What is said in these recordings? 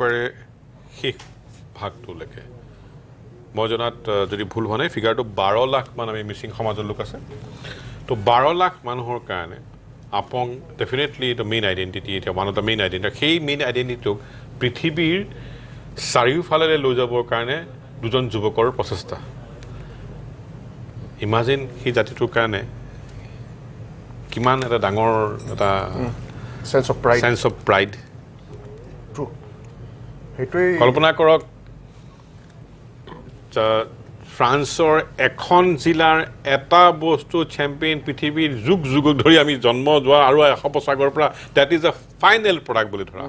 bare শেষ ভাগটোলৈকে মই জনাত যদি ভুল হোৱা নাই ফিগাৰটো 12 লাখ মান আমি মিচিং সমাজৰ লোক আছে তো 12 লাখ মানুহৰ কাৰণে আপং ডেফিনেটলি দ্য মেইন আইডেন্টিটি এটা one of the main identity সেই মেইন আইডেন্টিটিক পৃথিৱীৰ চাৰিওফালে লৈ যাবৰ কাৰণে দুজন যুৱকৰ প্ৰচেষ্টা ইমাজিন সেই জাতিটোৰ কাৰণে কিমান এটা ডাঙৰ এটা সেন্স অফ প্ৰাইড কল্পনা কৰক ফ্ৰান্সৰ এখন জিলাৰ এটা বস্তু চেম্পিয়ন পৃথিৱীৰ যুগ যুগ ধৰি আমি জন্ম যোৱা আৰু 100 বছৰৰ পৰা that is a final product বুলি ধৰা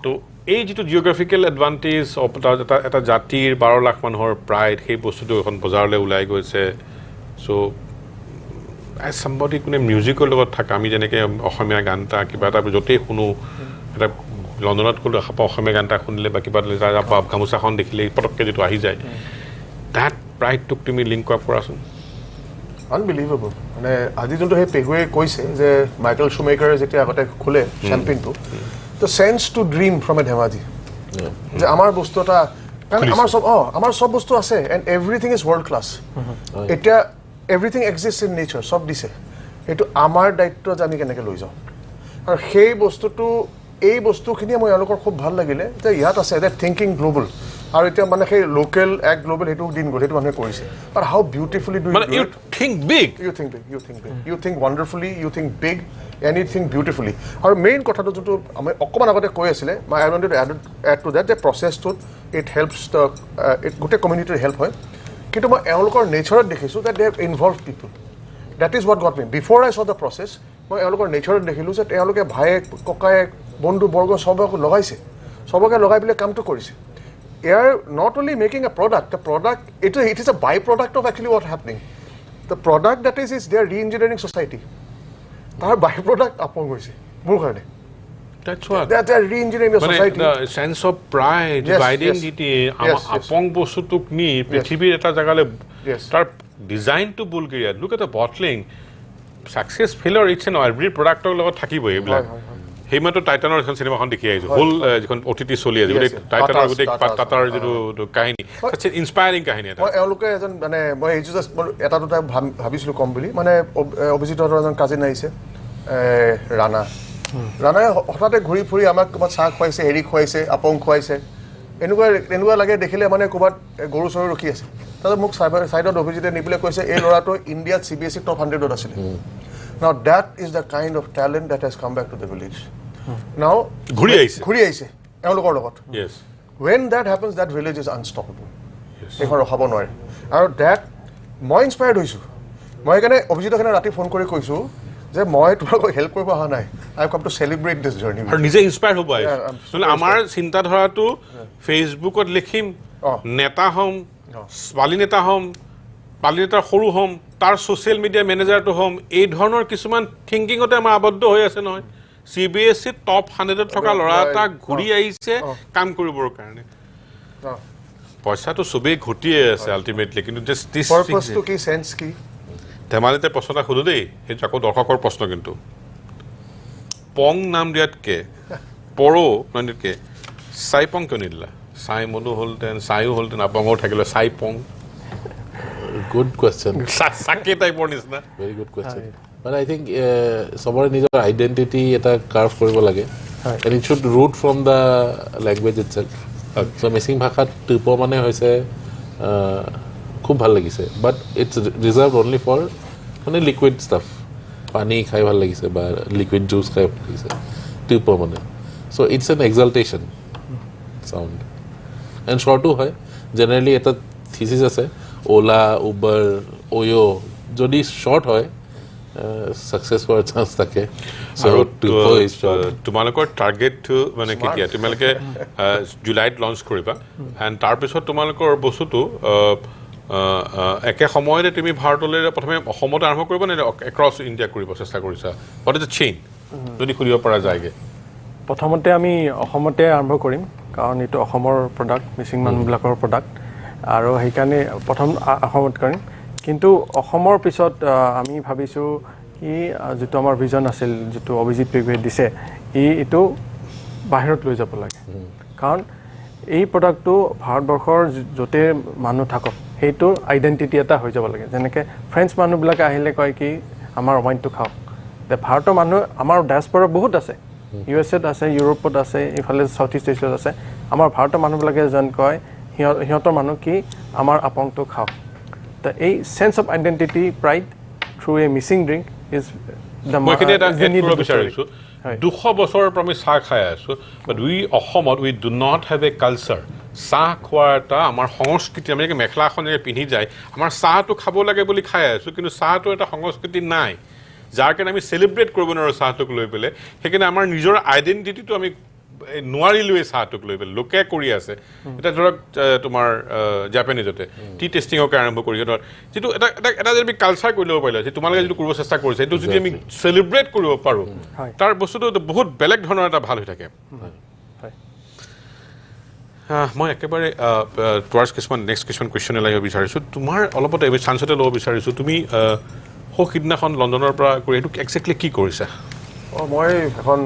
তো এই যেটো জিওগ্ৰাফিক্যাল এডভান্টেজ অফ এটা জাতিৰ 12 লাখ মানুহৰ প্ৰাইড সেই বস্তুটো এখন বজাৰলৈ ওলাই গৈছে সো as somebody কোনে মিউজিকৰ লগত থাকা আমি যেনেকৈ অসমীয়া গানটা কিবা এটা যতে শুনো এটা লণ্ডনত গ'লে অসমীয়া গানটা শুনিলে বা কিবা গামোচাখন দেখিলে পটককৈ যেটো আহি যায় that pride took to me link up কৰাচোন unbelievable মানে আজি যোনটো হে পেহুৱে কৈছে যে মাইকেল শুমেকাৰে যেতিয়া আগতে খোলে চেম্পিয়নটো the sense to dream from a Dhemaji যে আমাৰ বস্তুটা আমাৰ সব বস্তু আছে and everything is world class এটা everything exists in nature সব দিছে এটো আমাৰ দায়িত্ব যে আমি কেনেকৈ লৈ যাওঁ আৰু সেই বস্তুটো এই বস্তুখিনি মই অলকৰ খুব ভাল লাগিলে যে ইয়াত আছে দ্যাট থিংকিং গ্লোবাল আৰু এটা মানে সেই লোকেল এক গ্লোবাল হেতু দিন গ'ল হেতু মানুহে কৰিছে বাট হাউ বিউটিফুলি ডু মানে you think big you think wonderfully you think big anything beautifully আৰু মেইন কথাটো যোনটো আমি অকমান আগতে কৈ আছিলে my I wanted to add to that যে প্ৰসেছটোত ইট হেল্পছ দ্য ইট গোটে কমিউনিটিৰ হেল্প হয় কিন্তু মই এওঁলোকৰ নেচাৰত দেখিছোঁ that they have involve people that is what got me before I saw the process মই এওঁলোকৰ নেচাৰত দেখিলোঁ যে তেওঁলোকে ভায়েক ককায়েক বন্ধু বৰ্গ সবক লগাইছে সবকে লগাই পেলাই কামটো কৰিছে ইয়াৰ not only making a product the product it is a by product of actually what happening the product that is their reengineering society তাৰ বাই প্ৰডাক্ট আপং হৈছে মোৰ কাৰণে That's what. That's a re-engineering the society. The sense of pride, yes, identity. Apong bostutuk ni prithibir eta jagale tar design to Bulgaria. Look at the bottling. Success failure it's an every product logot thakibo ebla. Heimato Titanor ekhon cinema khon dekhi aisu. Whole ekhon OTT soli aje. Titanor gote Tatar jeto kahini. Such an inspiring kahini eta. মই এওঁলোকে এজন মানে মই এই just এটা দুটা ভাবিছিলো কম বুলি মানে অভিজিতৰ এজন কাজিন আহিছে ৰাণা ৰাণাই হঠাতে ঘূৰি ফুৰি আমাক ক'ৰবাত চাহ খুৱাইছে হেৰি খুৱাইছে আপং খুৱাইছে এনেকুৱা লাগে দেখিলে মানে ক'ৰবাত গৰু চৰু ৰখি আছে তাৰপিছত মোক চাইডত অভিজিতে নি পেলাই কৈছে এই ল'ৰাটো ইণ্ডিয়াত CBSE টপ 100ত আছিলে now that is the kind of talent that has come back to the village now ঘূৰি আহিছে এওঁলোকৰ লগত when that happens that village is unstoppable এখন ৰখাব নোৱাৰে আৰু দ্যাট মই ইনস্পায়াৰ্ড হৈছোঁ মই সেইকাৰণে অভিজিতক ৰাতি ফোন কৰি কৈছোঁ যে মই তোমাক হেল্প কৰিব অহা নাই I come to celebrate this journey আৰু নিজে ইনস্পায়াৰ হ'ব মানে আমাৰ চিন্তা ধৰাটো ফেচবুকত লিখিম নেতা হম পালি নেতাৰ সৰু হম তাৰ সোশ্যাল মিডিয়া মেনেজাৰটো হম এই ধৰণৰ কিছুমান থিংকিংতে আমাৰ আবদ্ধ হৈ আছে নহয় CBSE টপ 100ত থকা ল'ৰা এটা ঘূৰি আহিছে কাম কৰিবৰ কাৰণে পইচাটো সবেই ঘটিয়ে আছে আলটিমেটলি কিন্তু জাস্ট দিস পাৰপাসটো কি সেন্স কি ধেমালিতে প্ৰশ্নটা সুধো দেই সেইটো আকৌ দৰ্শকৰ প্ৰশ্ন কিন্তু পং নাম দিয়াতকে পৰো নামতকে চাই পং কিয় নিদিলা চাই মধু হলতেন চাইও হলতেন আপঙৰ থাকিলে চাই পং গুড কোৱেশ্চন সাকে টাইপৰ নিচিনা ভেৰি গুড কোৱেশ্চন মানে আই থিংক সবৰে নিজৰ আইডেন্টিটি এটা কাৰ্ভ কৰিব লাগে and it should root from the language itself so' Mising ভাষাত টিপ মানে হৈছে খুব ভাল লাগিছে but it's reserve only for মানে লিকুইড ষ্টাফ পানী খাই ভাল লাগিছে বা লিকুইড জুচ খাই ভাল লাগিছে টিপ মানে চ' ইটছ এন এক্সাল্টেশ্যন চাউণ্ড এণ্ড শ্বৰ্টো হয় জেনেৰেলি এটা থিচিছ আছে অ'লা উবাৰ অ'য় যদি শ্বৰ্ট হয় সাকসেস হোৱাৰ চান্স থাকে তোমালোকৰ টাৰ্গেটটো মানে কেতিয়া তোমালোকে জুলাইত লঞ্চ কৰিবা এণ্ড তাৰপিছত তোমালোকৰ বস্তুটো একে সময়তে তুমি ভাৰতলৈ প্ৰথমে অসমত আৰম্ভ কৰিবা নে এক্ৰছ ইণ্ডিয়া কৰিব চেষ্টা কৰিছা হোৱাট ইজ দ্য চেইন যদি খুলিব পৰা যায়গৈ প্ৰথমতে আমি অসমতে আৰম্ভ কৰিম কাৰণ এইটো অসমৰ প্ৰডাক্ট মিচিং মানুহবিলাকৰ প্ৰডাক্ট আৰু সেইকাৰণে প্ৰথম অসমত কৰিম কিন্তু অসমৰ পিছত আমি ভাবিছোঁ কি যেটো আমাৰ ভিজন আছিল যেটো অভিজিত পেগুৱে দিছে এইটো বাহিৰত লৈ যাব লাগে কাৰণ এই প্ৰডাক্টটো ভাৰতবৰ্ষৰ য'তে মানুহ থাকক সেইটোৰ আইডেণ্টিটি এটা হৈ যাব লাগে যেনেকৈ ফ্ৰেঞ্চ মানুহবিলাকে আহিলে কয় কি আমাৰ ৱাইনটো খাওক ভাৰতৰ মানুহ আমাৰ ডায়াস্পৰা বহুত আছে USA-ত আছে ইউৰোপত আছে ইফালে সাউথ ইষ্ট এছিয়াত আছে আমাৰ ভাৰতৰ মানুহবিলাকে যেন কয় সিহঁতৰ মানুহ কি আমাৰ আপংটো খাওক তো এই sense of identity pride through A Mising drink is the মই এড কৰিব বিচাৰিছোঁ 200 বছৰৰ পৰা আমি চাহ খাই আছোঁ বাট অসমত we do not have a culture চাহ খোৱাৰ এটা আমাৰ সংস্কৃতি আমি মেখেলা এখন পিন্ধি যায় আমাৰ চাহটো খাব লাগে বুলি খাই আছোঁ কিন্তু চাহটো এটা সংস্কৃতি নাই যাৰ কাৰণে আমি চেলিব্ৰেট কৰিব নোৱাৰোঁ চাহটোক লৈ পেলাই সেইকাৰণে আমাৰ নিজৰ আইডেণ্টিটিটো আমি নোৱাৰিলোৱে চাহটোক লৈ পেলাই লোকে কৰি আছে এতিয়া ধৰক তোমাৰ জাপানীজতে টি টেষ্টিঙকে আৰম্ভ কৰিছে ধৰক যিটো এটা যদি আমি কালচাৰ কৰি ল'ব পাৰিলে যে তোমালোকে যিটো কৰিব চেষ্টা কৰিছে সেইটো যদি আমি চেলিব্ৰেট কৰিব পাৰোঁ তাৰ বস্তুটো বহুত বেলেগ ধৰণৰ এটা ভাল হৈ থাকে মই একেবাৰে টুৱাৰ্ডছ কিছুমান নেক্সট কিছুমান কুৱেশ্যন লাগিব বিচাৰিছোঁ তোমাৰ অলপতে চান্সতে ল'ব বিচাৰিছোঁ তুমি সিদিনাখন লণ্ডনৰ পৰা কৰি এইটো একজেক্টলি কি কৰিছা মই এখন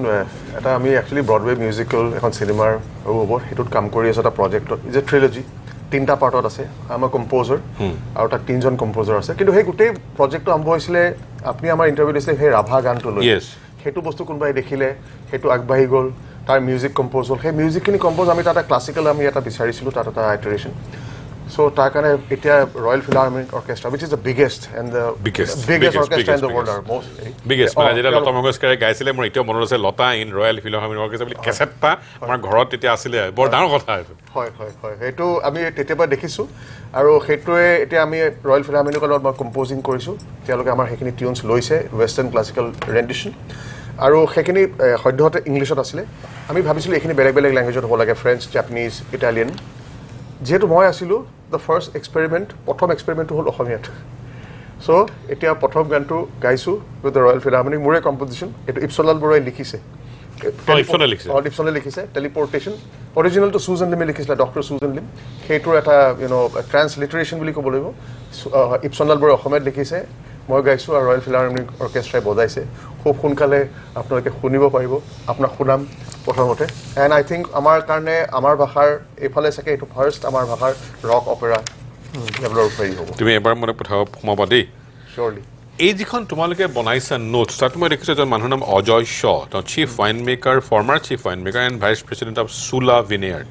এটা আমি একচুৱেলি ব্ৰডৱে মিউজিকেল এখন চিনেমাৰ হ'ব সেইটোত কাম কৰি আছোঁ এটা প্ৰজেক্টত ইজ এ ট্ৰিলজি 3টা পাৰ্টত আছে আমাৰ কম্প'জাৰ আৰু তাত 3জন কম্প'জাৰ আছে কিন্তু সেই গোটেই প্ৰজেক্টটো আৰম্ভ হৈছিলে আপুনি আমাৰ ইণ্টাৰভিউ দিছিলে সেই ৰাভা গানটো লৈ সেইটো বস্তু কোনোবাই দেখিলে সেইটো আগবাঢ়ি গ'ল তাৰ মিউজিক কম্প'জ হ'ল সেই মিউজিকখিনি কম্প'জ আমি তাত এটা ক্লাছিকেল আমি এটা বিচাৰিছিলোঁ তাত এটা আইটাৰেশ্যন So, তাৰ কাৰণে এতিয়া royal ফিলাৰমনিক orchestra which is the biggest and the biggest orchestra in the world are most biggest মানে যেটা লতা মংগেশকাৰে গাইছিলে মোৰ এতিয়া মনত আছে লতা ইন ৰয়েল ফিলাৰমনিক অৰ্কেষ্ট্ৰা বুলি কেছেটটা আমাৰ ঘৰত তেতিয়া আছিলে বৰ ডাঙৰ কথা এইটো হয় সেইটো আমি তেতিয়াবা দেখিছোঁ আৰু সেইটোৱে এতিয়া আমি ৰয়েল ফিলাৰমনিকৰ লগত মই কম্প'জিং কৰিছোঁ তেওঁলোকে আমাৰ সেইখিনি টিউনছ লৈছে ৱেষ্টাৰ্ণ ক্লাছিকেল ৰেণ্ডিশ্যন আৰু সেইখিনি সদ্যহতে ইংলিছত আছিলে আমি ভাবিছিলোঁ এইখিনি বেলেগ বেলেগ লেংগুৱেজত হ'ব লাগে ফ্ৰেঞ্চ জাপানীজ ইটালিয়ান যেহেতু মই আছিলোঁ দ্য ফাৰ্ষ্ট এক্সপেৰিমেণ্ট প্ৰথম এক্সপেৰিমেণ্টটো হ'ল অসমীয়াত চ' এতিয়া প্ৰথম গানটো গাইছোঁ উইথ দ্য ৰয়েল ফিলাৰমনিক মোৰে কম্প'জিশ্যন এইটো ইপছলাল বৰুৱাই লিখিছে ইপছনে লিখিছে টেলিপৰ্টেশ্যন অৰিজিনেলটো চুজন লিমে লিখিছিলে ডক্টৰ চুজন লিম সেইটোৰ এটা ট্ৰান্সলিটাৰেশ্যন বুলি ক'ব লাগিব ইপছলাল বৰুৱাই অসমীয়াত লিখিছে মই গাইছোঁ আৰু ৰয়েল ফিলাৰমনিক অৰ্কেষ্ট্ৰাই বজাইছে খুব সোনকালে আপোনালোকে শুনিব পাৰিব আপোনাক শুনাম প্ৰথমতে এণ্ড আই থিংক আমাৰ কাৰণে আমাৰ ভাষাৰ এইফালে চাগে এইটো ফাৰ্ষ্ট আমাৰ ভাষাৰ ৰক অপেৰা ডেভেলপ হেৰি হ'ব তুমি এবাৰ মানে সোমাবা দেই চিয়'ৰলি এই যিখন তোমালোকে বনাইছা নোটছ তাত মই দেখিছোঁ এজন মানুহৰ নাম অজয় শ তেওঁ chief wine maker former chief wine maker and vice president of চুলা ভিনেয়াৰ্ড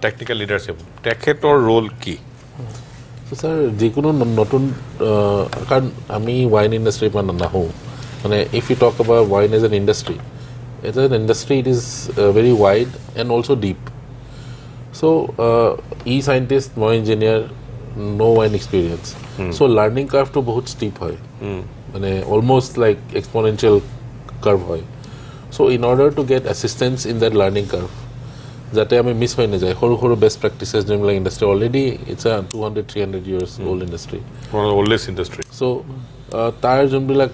টেকনিকেল লিডাৰশ্বিপ তেখেতৰ ৰোল কি ছাৰ যিকোনো নতুন কাৰণ আমি ৱাইন ইণ্ডাষ্ট্ৰীৰ পৰা নাহোঁ মানে if you talk about wine as N industry as an industry it is very wide and also deep so e-scientist more engineer no wine experience so learning curve to bahut steep hoy mane almost like exponential curve hoy so in order to get assistance in that learning curve jate ami miss hoy na jay horu best practices like industry already it's a 200-300 years old industry one of the oldest industry so tar jombilak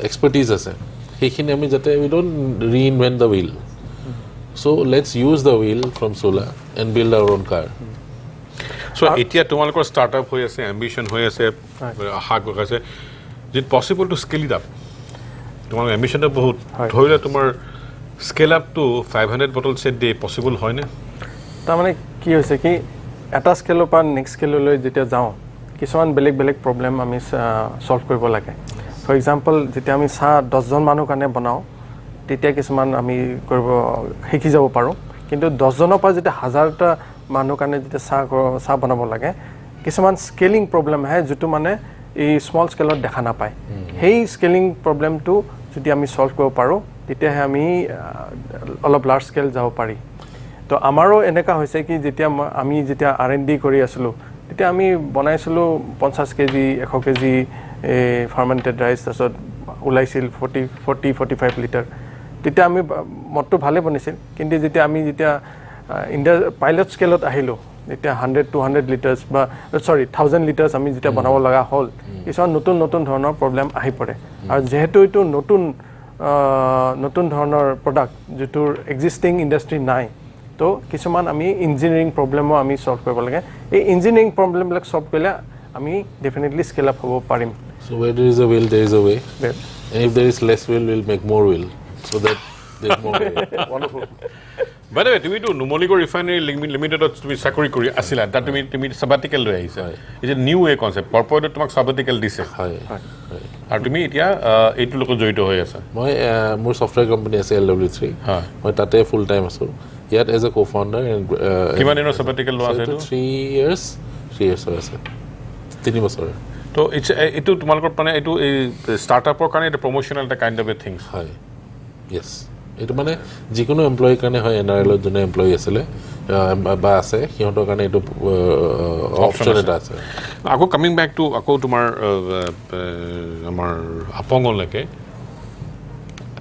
expertise ase সেইখিনি আমি যাতে we don't reinvent the wheel so let's use the wheel from Sola and build our own car so এতিয়া তোমালোকৰ startup হৈ আছে ambition হৈ আছে আশা কৰিছে is possible to scale it up তোমালোকৰ এম্বিশনটা বহুত ধৰিলে তোমাৰ scale up to 500 bottle set day possible হয় নে তাৰমানে কি হৈছে কি এটা স্কেলৰ পৰা নেক্সট স্কেললৈ যেতিয়া যাওঁ কিছুমান বেলেগ বেলেগ প্ৰব্লেম আমি সলভ কৰিব লাগে ফৰ এক্সাম্পল যেতিয়া আমি চাহ 10জন মানুহ কাৰণে বনাওঁ তেতিয়া কিছুমান আমি কৰিব শিকি যাব পাৰোঁ কিন্তু 10জনৰ পৰা যেতিয়া 1000টা মানুহ কাৰণে যেতিয়া চাহ বনাব লাগে কিছুমান স্কেলিং প্ৰব্লেম আহে যিটো মানে এই স্মল স্কেলত দেখা নাপায় সেই স্কেলিং প্ৰব্লেমটো যদি আমি সলভ কৰিব পাৰোঁ তেতিয়াহে আমি অলপ লাৰ্জ স্কেল যাব পাৰি তো আমাৰো এনেকুৱা হৈছে কি যেতিয়া আমি যেতিয়া R&D কৰি আছিলোঁ তেতিয়া আমি বনাইছিলোঁ 50 কেজি 100 কেজি ফাৰ্মেণ্টেড ৰাইচ তাৰপিছত ওলাইছিল 40-45 লিটাৰ তেতিয়া আমি মদটো ভালে বনিছিল কিন্তু যেতিয়া আমি পাইলট স্কেলত আহিলোঁ যেতিয়া 100-200 লিটাৰ্ছ বা 1000 লিটাৰ্ছ আমি যেতিয়া বনাব লগা হ'ল কিছুমান নতুন ধৰণৰ প্ৰব্লেম আহি পৰে আৰু যেহেতু এইটো নতুন ধৰণৰ প্ৰডাক্ট যিটোৰ এক্সিষ্টিং ইণ্ডাষ্ট্ৰী নাই তো কিছুমান আমি ইঞ্জিনিয়াৰিং প্ৰব্লেমো আমি সলভ কৰিব লাগে এই ইঞ্জিনিয়াৰিং প্ৰব্লেমবিলাক সলভ কৰিলে আমি ডেফিনেটলি স্কেল আপ হ'ব পাৰিম so where there is a will there is a way and if there is less will we'll make more will so that There's more. Wonderful. By the way, তুমি তো Numaligarh refinery লিমিটেডত তুমি চাকৰি কৰি আছিলা তাত তুমি সাবাটিকেল লৈ আহিছা is a new a concept কৰ্পৰেটত তোমাক সাবাটিকেল দিছে হয় আৰু তুমি এতিয়া এইটো লগত জড়িত হৈ আছা মই মোৰ সফটৱেৰ কোম্পানী আছে LW3 মই তাতে ফুল টাইম আছো ইয়াত এজ এ কো-ফাউণ্ডাৰ এণ্ড কিমান দিনৰ সাবাটিকেল লোৱা আছে 3 years হৈ আছে 3 বছৰ তো এইটো তোমালোকৰ মানে এইটো এই ষ্টাৰ্টআপৰ কাৰণে এটা প্ৰমোশনাল এটা কাইণ্ড অফ এ থিংছ হয় ইয়েছ এইটো মানে যিকোনো এমপ্লয়ীৰ কাৰণে হয় NRLত যোনে এমপ্লয়ী আছিলে বা আছে সিহঁতৰ কাৰণে এইটো অপশ্যন এটা আছে আকৌ কামিং বেক টু আকৌ তোমাৰ আমাৰ আপঙলৈকে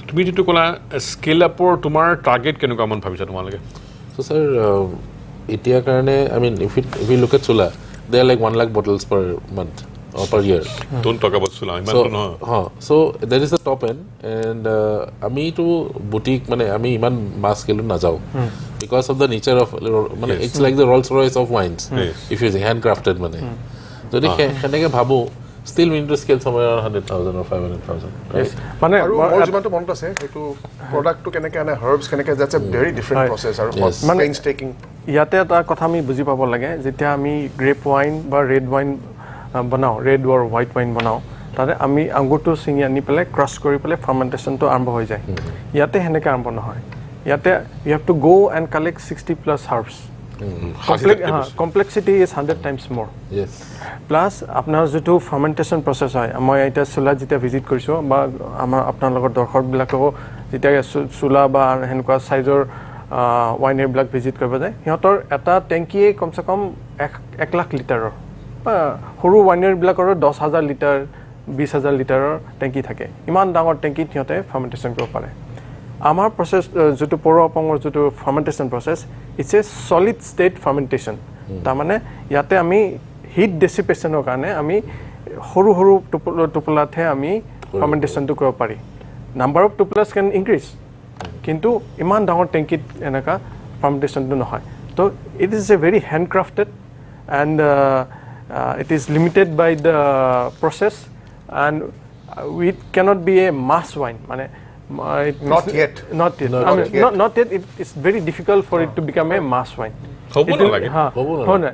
তুমি যিটো ক'লা স্কেল আপৰ তোমাৰ টাৰ্গেট কেনেকুৱা মান ভাবিছা তোমালোকে So sir, এতিয়াৰ কাৰণে I mean if we look at Sula, they are like 1 lakh bottles per month or per year. Don't talk about Sula. So that is the top end and আমি to boutique মানে আমি ইমান mass scale না যাও because of the nature of মানে it's like the Rolls Royce of wines if you say handcrafted মানে যদি সেনেকে ভাবো still we need to scale somewhere around 100,000 or 500,000 right মানে মোৰ যিমানটো মনত আছে সেইটো প্ৰডাক্টটো কেনেকৈ আনে হাৰ্বছ কেনেকৈ that's a very different process আৰু painstaking ইয়াতে এটা কথা আমি বুজি পাব লাগে যেতিয়া আমি গ্ৰেপ ওয়াইন বা ৰেড ওয়াইন বনাও ৰেড অৰ হোৱাইট ওয়াইন বনাও তাতে আমি আঙুৰটো ছিঙি আনি পেলাই ক্ৰাছ কৰি পেলাই ফাৰ্মেন্টেশনটো আৰম্ভ হৈ যায় ইয়াতে হেনেকৈ আৰম্ভ নহয় ইয়াতে you have to go and collect 60 plus herbs complexity is 100 times more yes plus আপোনাৰ যেটো ফাৰ্মেন্টেশন প্ৰসেস হয় মই এটা সুলা যেতিয়া ভিজিট কৰিছো বা আমাৰ আপোনাৰ লগত দৰ্শকবিলাকও যেতিয়া সুলা বা হেনকুৱা সাইজৰ ওয়াইনাৰ ব্লক ভিজিট কৰিব যায় সিহঁতৰ এটা টেংকিয়ে কমসে কম 1 লাখ লিটাৰৰ বা সৰু ওয়াইনাৰ ব্লকৰ 10000 লিটাৰ 20000 লিটাৰৰ টেংকি থাকে ইমান ডাঙৰ টেংকি সিহঁতে ফাৰ্মেন্টেশন কৰিব পাৰে আমাৰ প্ৰসেস যেটো আপঙৰ যেটো fermentation process it's a solid state fermentation তাৰ মানে ইয়াতে আমি হিট ডেসিপেশনৰ কাৰণে আমি সৰু সৰু টুপলাতে আমি ফাৰ্মেন্টেশনটো কৰিব পাৰি number of tuples can increase কিন্তু ইমান ডাঙৰ টেংকিত এনেকা ফাৰ্মেন্টেশনটো নহয় তো it is a very handcrafted and it is limited by the process and it cannot be a mass wine মানে not yet it is very difficult for it to become a mass wine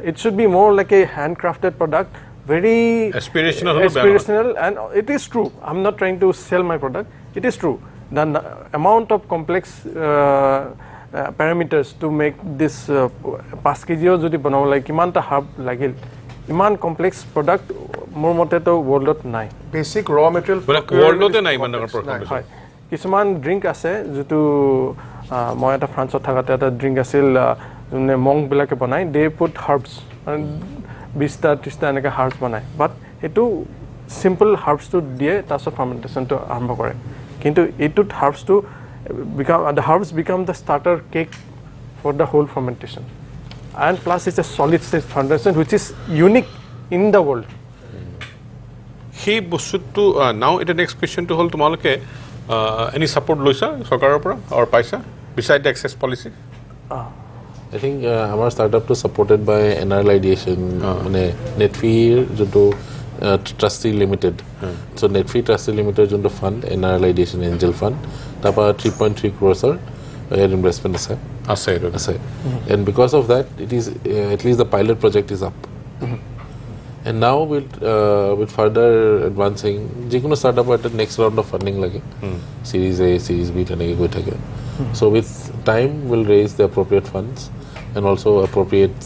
it should be more like a handcrafted product very aspirational and it is true I'm not trying to sell my product it is true the amount of complex parameters to make this 5 kg jodi banao like kimanta herb lagil iman complex product মোৰ মতে তো worldত নাই basic raw material worldতে নাই মানে process কিছুমান drink আছে যেটো মই এটা ফ্ৰান্সত থাকাতে এটা ড্ৰিংক আছিল যোনে মংক বিলাকে বনাই দে পুট হাৰ্বস 20-30 এনেকা হাৰ্বস বনাই বাট এটো সিম্পল হাৰ্বসটো দিয়ে তাছত ফাৰ্মেন্টেশনটো আৰম্ভ কৰে কিন্তু এটোত হাৰ্বসটো the herbs become the starter cake for the whole fermentation and plus it's a solid state fermentation which is unique in the world সেই বস্তুটো নাও এটা নেক্সট কোৱেশ্চনটো হল তোমালোকে any support লৈছা সৰকাৰৰ পৰা or পাইছা beside the access policy I think our startup to supported by NRL ideation মানে Netfear যেটো trustee limited so Netfear trustee limited যেটো fund NRL ideation angel fund তাপা 3.3 crores investment আছে and because of that it is at least the pilot project is up and now with further advancing jikono startup at the next round of funding lage series A series B tanege goi thake so with time we'll raise the appropriate funds and also appropriate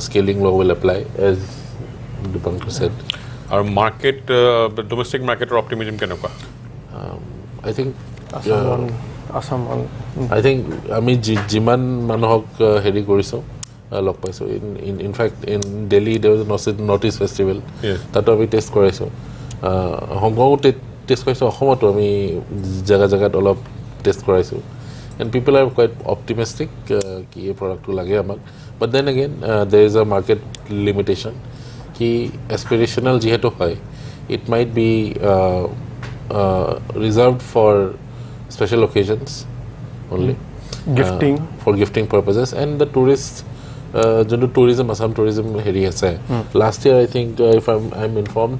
scaling law will apply as Dipankar said our market domestic market or optimism kenokwa I think Assam I think ami jiman manohok heri koriso লক পাইছো in fact in Delhi there was a notice festival that we test কৰাইছো Hong Kong test কৰাইছো অসমতো আমি জায়গা জায়গাত অলপ test কৰাইছো and people are quite optimistic ki এই product লাগে আমাক but then again there is a market limitation ki aspirational যেহেতু হয় it might be reserved for special occasions only for gifting purposes and the tourists Jundu tourism, Assam tourism heri ase. Last year, I think, if I'm informed,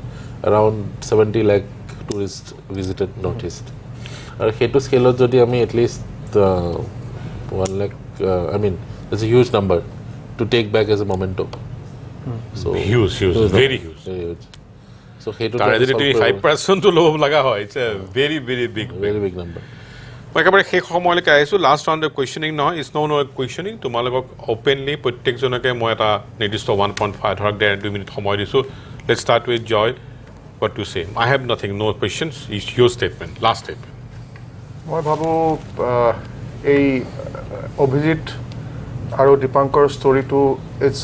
around 70 lakh tourists visited Northeast. Or hetu scale jodi ami at least 1 lakh, I mean, it's a huge number to take back as a memento. So Huge, very huge. Very huge. So সেইটো তাৰ যদি তুমি 5% to ল'ব লগা হয়, it's a very big number. মই একেবাৰে শেষ সময়লৈকে আহিছোঁ লাষ্ট ৰাউণ্ড কুৱেশ্যনিং নহয় ইটছ নো কুৱেশ্যনিং তোমালোকক অ'পেনলি প্ৰত্যেকজনকে মই এটা নিৰ্দিষ্ট 1.5 ধৰক 2 মিনিট সময় দিছোঁ let's start with Joy what to say I have nothing no questions it's your statement last statement মই ভাবোঁ এই অভিজিত আৰু দীপাংকৰ ষ্টৰিটো ইটছ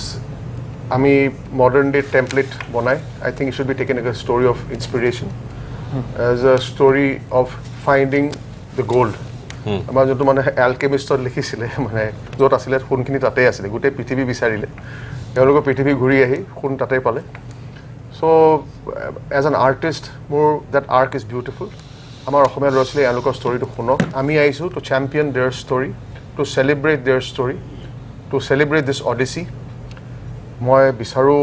আমি মডাৰ্ণ ডে টেম্পলেট বনাই I think it should be taken as a story of inspiration as a story of finding the gold আমাৰ যোনটো মানে এলকেমিষ্টত লিখিছিলে মানে য'ত আছিলে সোণখিনি তাতেই আছিলে গোটেই পৃথিৱী বিচাৰিলে তেওঁলোকৰ পৃথিৱী ঘূৰি আহি সোণ তাতেই পালে চ' এজ এন আৰ্টিষ্ট মোৰ দেট আৰ্ক ইজ বিউটিফুল আমাৰ অসমীয়া ল'ৰা ছোৱালীয়ে এওঁলোকৰ ষ্টৰিটো শুনক আমি আহিছোঁ to champion their story to celebrate their story to celebrate this odyssey মই বিচাৰোঁ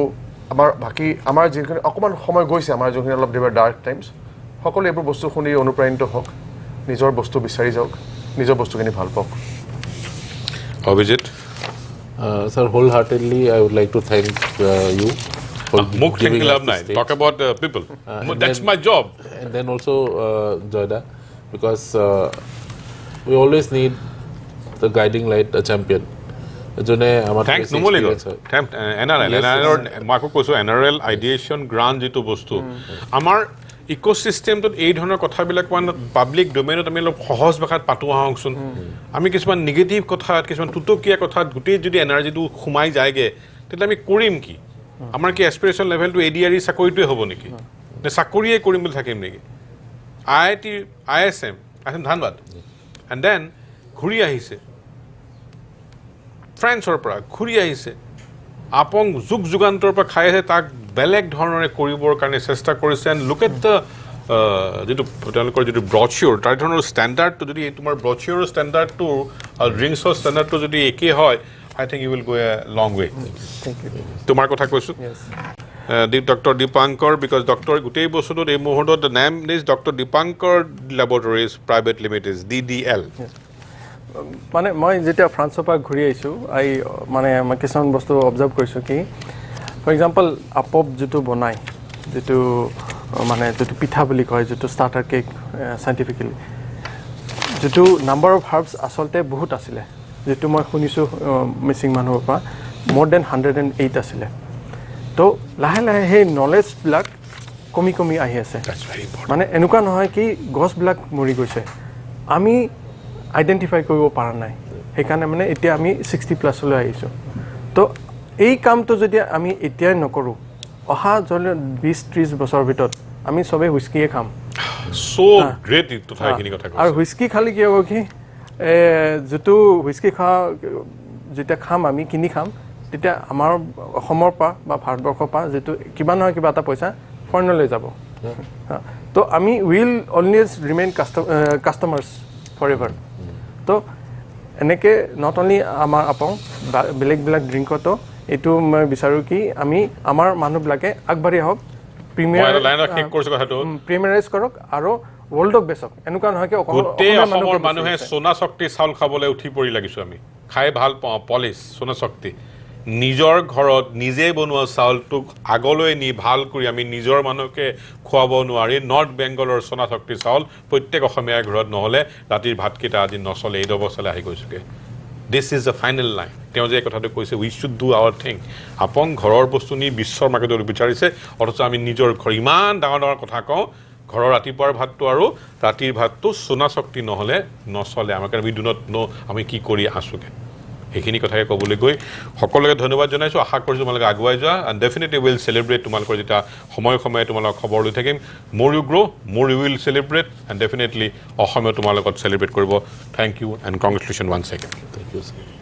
আমাৰ যিখিনি অকণমান সময় গৈছে আমাৰ যোনখিনি অলপ দেৱাৰ ডাৰ্ক টাইমছ সকলো এইবোৰ বস্তু শুনি অনুপ্ৰাণিত হওক নিজৰ বস্তু বিচাৰি যাওক নিজৰ বস্তুখিনি ভাল পাওক Abhijit Sir, wholeheartedly I would like to thank you for মোক giving thinking us love the night stage. talk about people And that's then- my job And then also Joyda, because we always need the guiding light, a champion. যোনে আমাৰ thanks নুমলি গ'ল NRL মই আকৌ কৈছোঁ NRL আইডিয়েশ্যন grant যিটো বস্তু আমাৰ ইক'চিষ্টেমটোত এই ধৰণৰ কথাবিলাক মানে পাব্লিক ডমেইনত আমি অলপ সহজ ভাষাত পাতোঁ আহকচোন আমি কিছুমান নিগেটিভ কথাত কিছুমান টুটকীয়া কথাত গোটেই যদি এনাৰ্জিটো সোমাই যায়গৈ তেতিয়া আমি কৰিম কি আমাৰ কি এছপিৰেশ্যন লেভেলটো ADRE চাকৰিটোৱে হ'ব নেকি নে চাকৰিয়ে কৰিম বুলি থাকিম নেকি IIT ISM ধন্যবাদ এণ্ড দেন ঘূৰি আহিছে ফ্ৰেন্সৰ পৰা ঘূৰি আহিছে আপং যুগ যুগান্তৰ পৰা খাই আছে তাক বেলেগ ধৰণেৰে কৰিবৰ কাৰণে চেষ্টা কৰিছে এণ্ড লুক এট দ্য যিটো তেওঁলোকৰ যিটো ব্ৰচিয়ৰ তাৰ ধৰণৰ ষ্টেণ্ডাৰ্ডটো যদি তোমাৰ ব্ৰচিয়ৰৰ ষ্টেণ্ডাৰ্ডটো আৰু ড্ৰিংকছৰ ষ্টেণ্ডাৰ্ডটো যদি একেই হয় I think you will go a long way তোমাৰ কথা কৈছোঁ ডক্টৰ দীপাংকৰ বিকজ ডক্টৰ গোটেই বস্তুটোত এই মুহূৰ্তত name is doctor Dipankar laboratories private limited DDL মানে মই যেতিয়া ফ্ৰান্সৰ পৰা ঘূৰি আহিছোঁ মানে মই কিছুমান বস্তু অবজাৰ্ভ কৰিছোঁ কি ফৰ এক্সাম্পল আপপ যিটো বনায় যিটো মানে যিটো পিঠা বুলি কয় যিটো ষ্টাৰ্টাৰ কেক চাইণ্টিফিকেলি যিটো নাম্বাৰ অফ হাৰ্বছ আচলতে বহুত আছিলে যিটো মই শুনিছোঁ মিচিং মানুহৰ পৰা মোৰ দেন 108 আছিলে তো লাহে লাহে সেই নলেজবিলাক কমি আহি আছে মানে এনেকুৱা নহয় কি গছবিলাক মৰি গৈছে আমি আইডেণ্টিফাই কৰিব পৰা নাই সেইকাৰণে মানে এতিয়া আমি 60+ আহিছোঁ তো এই কামটো যদি আমি এতিয়াই নকৰোঁ অহা 20-30 বছৰৰ ভিতৰত আমি চবেই হুইস্কিয়ে খাম আৰু হুইস্কি খালে কি হ'ব কি যিটো হুইস্কি যেতিয়া খাম আমি কিনি খাম তেতিয়া আমাৰ অসমৰ পৰা বা ভাৰতবৰ্ষৰ পৰা যিটো কিবা নহয় কিবা এটা পইচা ফৰেনলৈ যাব তো আমি will always remain customers forever তো এনেকৈ নট অনলি আমাৰ আপং বেলেগ ড্ৰিংকতো এইটো মই বিচাৰোঁ কি আমি আমাৰ মানুহবিলাকে আগবাঢ়ি আহক প্ৰিমিয়াৰাইজ কৰক আৰু ৱৰ্ল্ডক বেচক এনেকুৱা নহয় কি গোটেই অসমৰ মানুহে সোণা শক্তি চাউল খাবলৈ উঠি পৰি লাগিছোঁ আমি খাই ভাল পাওঁ পলিচ সোণা শক্তি নিজৰ ঘৰত নিজে বনোৱা চাউলটোক আগলৈ নি ভাল কৰি আমি নিজৰ মানুহকে খুৱাব নোৱাৰি নৰ্থ বেংগলৰ সোণা শক্তি চাউল প্ৰত্যেক অসমীয়াৰ ঘৰত নহ'লে ৰাতিৰ ভাতকেইটা আজি নচলে এই অৱস্থালৈ আহি গৈছোগৈ this is the final line তেওঁ যে এই কথাটো কৈছে we should do our thing Apong ঘৰৰ বস্তু নি বিশ্বৰ মাৰ্কেটত বিচাৰিছে অথচ আমি নিজৰ ঘৰ ইমান ডাঙৰ কথা কওঁ ঘৰৰ ৰাতিপুৱাৰ ভাতটো আৰু ৰাতিৰ ভাতটো সোণা শক্তি নহ'লে নচলে আমাৰ কাৰণে উই ডু নট ন' আমি কি কৰি আছোগৈ সেইখিনি কথাকে ক'বলৈ গৈ সকলোকে ধন্যবাদ জনাইছোঁ আশা কৰিছোঁ তোমালোকে আগুৱাই যোৱা এণ্ড ডেফিনেটলি উইল চেলিব্ৰেট তোমালোকৰ যেতিয়া সময়ে তোমালোকক খবৰ লৈ থাকিম মোৰ ইউ গ্ৰ' মোৰ you will celebrate and definitely Asomiya তোমাৰ লগত চেলিব্ৰেট কৰিব thank you and congratulation one second Thank you, sir.